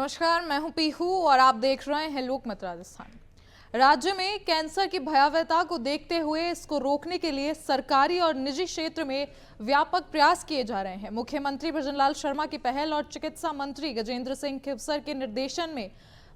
नमस्कार, मैं हूं पीहू और आप देख रहे हैं लोकमत राजस्थान। राज्य में कैंसर की भयावहता को देखते हुए इसको रोकने के लिए सरकारी और निजी क्षेत्र में व्यापक प्रयास किए जा रहे हैं। मुख्यमंत्री भजनलाल शर्मा की पहल और चिकित्सा मंत्री गजेंद्र सिंह खिवसर के निर्देशन में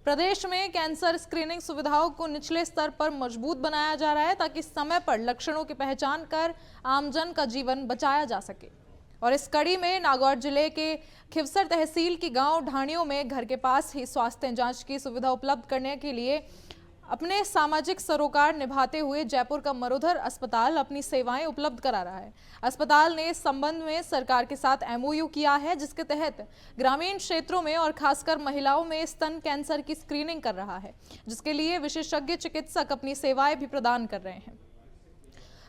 प्रदेश में कैंसर स्क्रीनिंग सुविधाओं को निचले स्तर पर मजबूत बनाया जा रहा है, ताकि समय पर लक्षणों की पहचान कर आमजन का जीवन बचाया जा सके। और इस कड़ी में नागौर जिले के खिवसर तहसील की गांव ढाणियों में घर के पास ही स्वास्थ्य जांच की सुविधा उपलब्ध करने के लिए अपने सामाजिक सरोकार निभाते हुए जयपुर का मरुधर अस्पताल अपनी सेवाएं उपलब्ध करा रहा है। अस्पताल ने इस संबंध में सरकार के साथ एमओयू किया है, जिसके तहत ग्रामीण क्षेत्रों में और खासकर महिलाओं में स्तन कैंसर की स्क्रीनिंग कर रहा है, जिसके लिए विशेषज्ञ चिकित्सक अपनी सेवाएं भी प्रदान कर रहे हैं।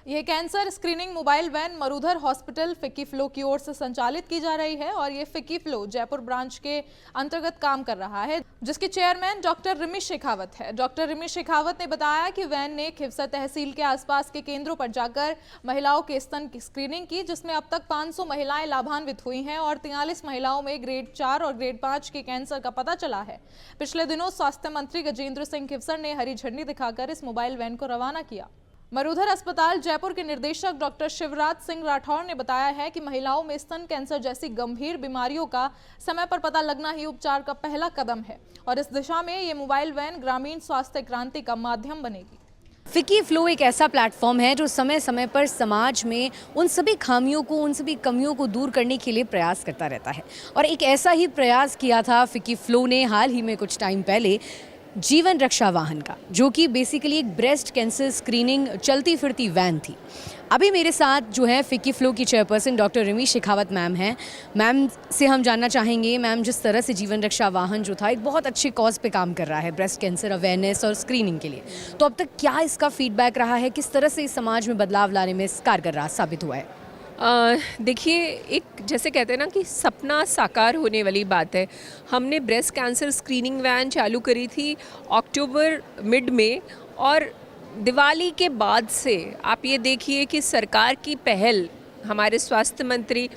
यह cancer screening mobile van Marudhar hospital FICCI FLO की ओर से संचालित की जा रही है और ये फिक्की फ्लो जयपुर ब्रांच के अंतर्गत काम कर रहा है, जिसके चेयरमैन डॉक्टर रिमी शेखावत है। डॉक्टर रिमी शेखावत ने बताया कि वैन ने खिवसर तहसील के आसपास के केंद्रों पर जाकर महिलाओं के स्तन की स्क्रीनिंग की, जिसमें अब तक 500 महिलाएं लाभान्वित हुई हैं और 43 महिलाओं में ग्रेड 4 और ग्रेड 5 के कैंसर का पता चला है। पिछले दिनों स्वास्थ्य मंत्री गजेंद्र सिंह खिवसर ने हरी झंडी दिखाकर इस मोबाइल वैन को रवाना किया। मरुधर अस्पताल जयपुर के निदेशक डॉक्टर शिवराज सिंह राठौर ने बताया है कि महिलाओं में स्तन कैंसर जैसी गंभीर बीमारियों का समय पर पता लगना ही उपचार का पहला कदम है और इस दिशा में ये मोबाइल वैन ग्रामीण स्वास्थ्य क्रांति का माध्यम बनेगी। फिक्की फ्लो एक ऐसा प्लेटफॉर्म है जो समय समय पर समाज में उन सभी खामियों को, उन सभी कमियों को दूर करने के लिए प्रयास करता रहता है और एक ऐसा ही प्रयास किया था फिक्की फ्लो ने हाल ही में कुछ टाइम पहले जीवन रक्षा वाहन का, जो कि बेसिकली एक ब्रेस्ट कैंसर स्क्रीनिंग चलती फिरती वैन थी। अभी मेरे साथ जो है फिक्की फ्लो की chairperson doctor Rimi Shekhawat ma'am हैं। मैम से हम जानना चाहेंगे, मैम जिस तरह से जीवन रक्षा वाहन जो था एक बहुत अच्छे कॉज पे काम कर रहा है, ब्रेस्ट कैंसर अवेयरनेस और स्क्रीनिंग के लिए, तो अब तक क्या इसका फीडबैक रहा है, किस तरह से इस समाज में बदलाव लाने में कारगर रहा साबित हुआ है? देखिए, एक जैसे कहते हैं ना कि सपना साकार होने वाली बात है। हमने ब्रेस्ट कैंसर स्क्रीनिंग वैन चालू करी थी अक्टूबर मिड में और दिवाली के बाद से आप ये देखिए कि सरकार की पहल, हमारे स्वास्थ्य मंत्री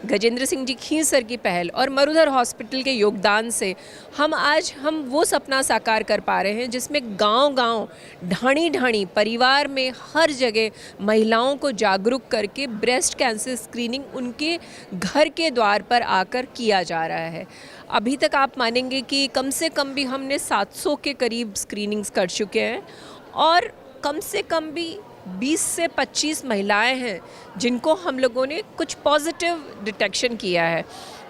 गजेंद्र सिंह जी खींसर की पहल और मरुधर हॉस्पिटल के योगदान से हम वो सपना साकार कर पा रहे हैं, जिसमें गांव-गांव, ढाणी-ढाणी परिवार में हर जगह महिलाओं को जागरूक करके ब्रेस्ट कैंसर स्क्रीनिंग उनके घर के द्वार पर आकर किया जा रहा है। अभी तक आप मानेंगे कि कम से कम भी हमने 700 के करीब स्क्रीनिंग्स कर चुके हैं और कम से कम भी 20 से 25 महिलाएं हैं जिनको हम लोगों ने कुछ पॉजिटिव डिटेक्शन किया है।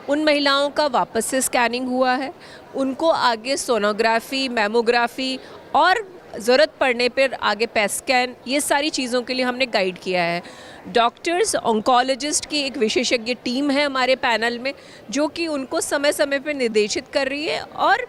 उन महिलाओं का वापस से स्कैनिंग हुआ है, उनको आगे सोनोग्राफी, मैमोग्राफी और ज़रूरत पड़ने पर आगे पेट स्कैन, ये सारी चीज़ों के लिए हमने गाइड किया है। डॉक्टर्स, ऑन्कोलॉजिस्ट की एक विशेषज्ञ टीम है हमारे पैनल में, जो कि उनको समय समय पर निर्देशित कर रही है और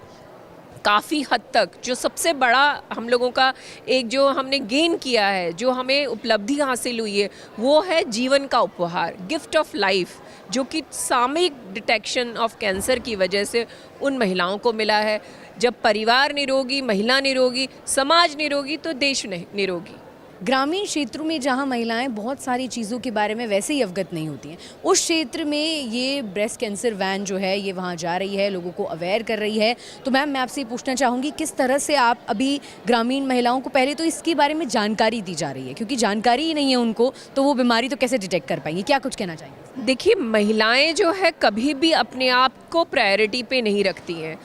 काफ़ी हद तक जो सबसे बड़ा हम लोगों का एक जो हमने गेन किया है, जो हमें उपलब्धि हासिल हुई है, वो है जीवन का उपहार, गिफ्ट ऑफ लाइफ, जो कि सामयिक डिटेक्शन ऑफ कैंसर की वजह से उन महिलाओं को मिला है। जब परिवार निरोगी, महिला निरोगी, समाज निरोगी तो देश निरोगी। ग्रामीण क्षेत्रों में जहां महिलाएं बहुत सारी चीज़ों के बारे में वैसे ही अवगत नहीं होती हैं, उस क्षेत्र में ये ब्रेस्ट कैंसर वैन जो है ये वहां जा रही है, लोगों को अवेयर कर रही है। तो मैम, मैं आपसे पूछना चाहूँगी, किस तरह से आप अभी ग्रामीण महिलाओं को पहले तो इसके बारे में जानकारी दी जा रही है, क्योंकि जानकारी ही नहीं है उनको तो वो बीमारी तो कैसे डिटेक्ट कर पाएंगी, क्या कुछ कहना चाहेंगे? देखिए, महिलाएँ जो है कभी भी अपने आप को प्रायोरिटी पे नहीं रखती हैं।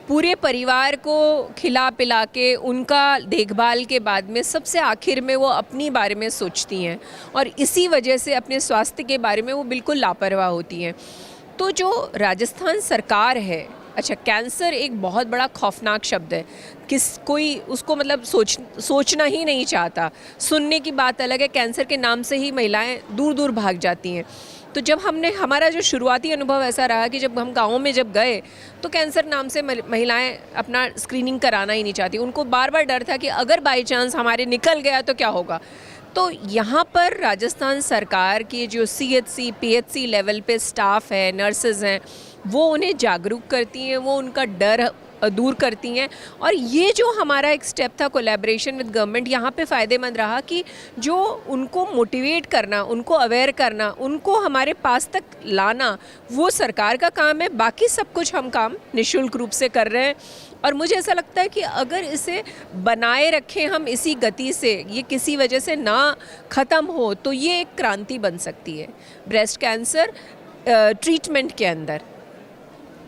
पूरे परिवार को खिला पिला के उनका देखभाल के बाद में सबसे आखिर में वो अपनी बारे में सोचती हैं और इसी वजह से अपने स्वास्थ्य के बारे में वो बिल्कुल लापरवाह होती हैं। तो जो राजस्थान सरकार है, अच्छा, कैंसर एक बहुत बड़ा खौफनाक शब्द है, कोई उसको मतलब सोचना ही नहीं चाहता। सुनने की बात अलग है, कैंसर के नाम से ही महिलाएं दूर दूर भाग जाती हैं। तो जब हमारा जो शुरुआती अनुभव ऐसा रहा कि जब हम गाँव में जब गए तो कैंसर नाम से महिलाएं अपना स्क्रीनिंग कराना ही नहीं चाहती। उनको बार बार डर था कि अगर बाई चांस हमारे निकल गया तो क्या होगा। तो यहाँ पर राजस्थान सरकार की जो CHC, PHC लेवल पे स्टाफ है, नर्सेज हैं, वो उन्हें जागरूक करती हैं, वो उनका डर दूर करती हैं। और ये जो हमारा एक स्टेप था कोलैबोरेशन विद गवर्नमेंट, यहाँ पे फ़ायदेमंद रहा कि जो उनको मोटिवेट करना, उनको अवेयर करना, उनको हमारे पास तक लाना, वो सरकार का काम है। बाकी सब कुछ हम काम निःशुल्क रूप से कर रहे हैं। और मुझे ऐसा लगता है कि अगर इसे बनाए रखें हम इसी गति से, ये किसी वजह से ना ख़त्म हो, तो ये एक क्रांति बन सकती है ब्रेस्ट कैंसर ट्रीटमेंट के अंदर।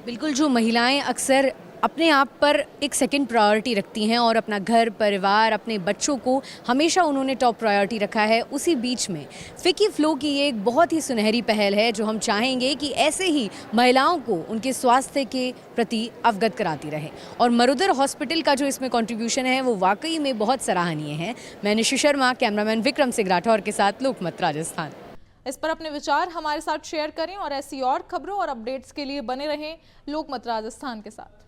बिल्कुल, जो महिलाएं अक्सर अपने आप पर एक सेकंड प्रायोरिटी रखती हैं और अपना घर परिवार अपने बच्चों को हमेशा उन्होंने टॉप प्रायोरिटी रखा है, उसी बीच में फिकी फ्लो की ये एक बहुत ही सुनहरी पहल है जो हम चाहेंगे कि ऐसे ही महिलाओं को उनके स्वास्थ्य के प्रति अवगत कराती रहे। और मरुधर हॉस्पिटल का जो इसमें कंट्रीब्यूशन है वो वाकई में बहुत सराहनीय है। मैं निशु शर्मा, कैमरामैन विक्रम सिंह राठौर के साथ, लोकमत राजस्थान। इस पर अपने विचार हमारे साथ शेयर करें और ऐसी और खबरों और अपडेट्स के लिए बने रहें लोकमत राजस्थान के साथ।